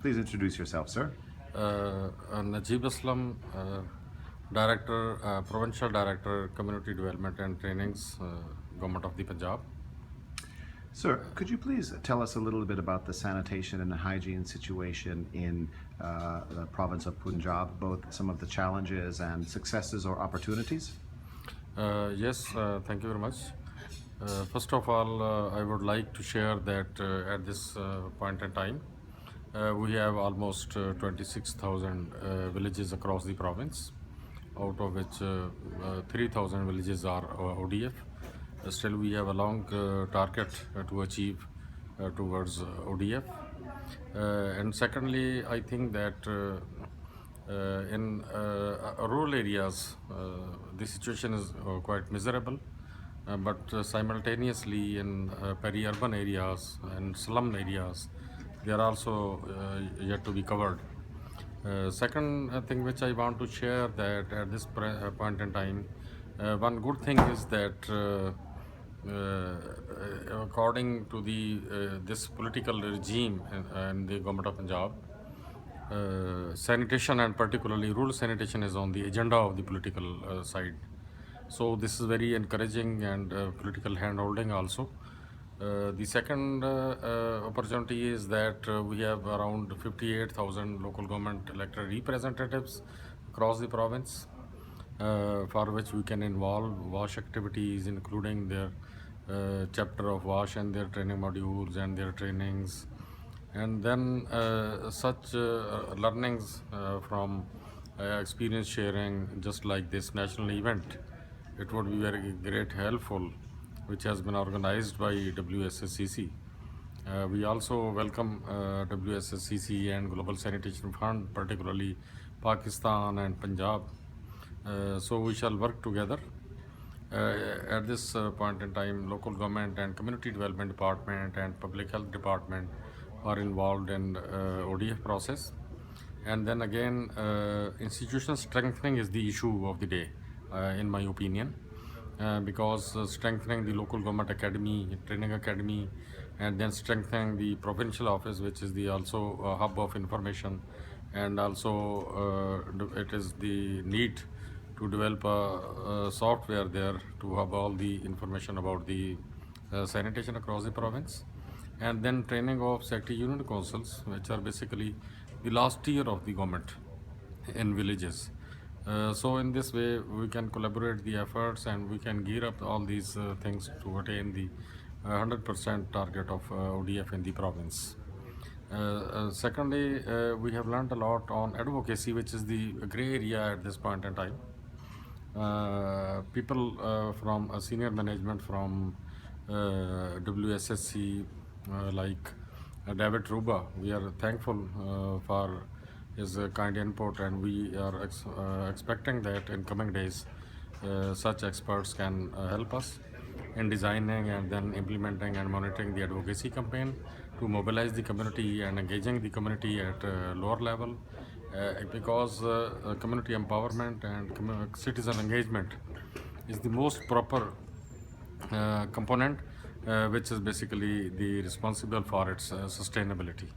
Please introduce yourself, sir. Najib Aslam, Director, Provincial Director, Community Development and Trainings, Government of the Punjab. Sir, could you please tell us a little bit about the sanitation and the hygiene situation in the province of Punjab, both some of the challenges and successes or opportunities? Yes, thank you very much. First of all, I would like to share that at this point in time, we have almost 26,000 villages across the province, out of which 3,000 villages are ODF. Still, we have a long target to achieve towards ODF. And secondly, I think that in rural areas, the situation is quite miserable. But simultaneously in peri-urban areas and slum areas, they are also yet to be covered. Second thing which I want to share that at this point in time, one good thing is that according to the this political regime and the government of Punjab, sanitation and particularly rural sanitation is on the agenda of the political side. So this is very encouraging and political hand-holding also. The second opportunity is that we have around 58,000 local government elected representatives across the province, for which we can involve WASH activities, including their chapter of WASH and their training modules and their trainings. And then such learnings from experience sharing, just like this national event, it would be very great helpful, which has been organized by WSSCC. We also welcome WSSCC and Global Sanitation Fund, particularly Pakistan and Punjab. So we shall work together. At this point in time, local government and community development department and public health department are involved in ODF process. And then again, institutional strengthening is the issue of the day, in my opinion, because strengthening the local government academy, training academy, and then strengthening the provincial office, which is the also hub of information, and also it is the need to develop a software there to have all the information about the sanitation across the province. And then training of secretary unit councils, which are basically the last tier of the government in villages. So in this way, we can collaborate the efforts and we can gear up all these things to attain the 100% target of ODF in the province. Secondly, we have learned a lot on advocacy, which is the gray area at this point in time. People from senior management from WSSC, like David Ruba, we are thankful for his kind input, and we are expecting that in coming days such experts can help us in designing and then implementing and monitoring the advocacy campaign to mobilize the community and engaging the community at lower level, because community empowerment and citizen engagement is the most proper component which is basically the responsible for its sustainability.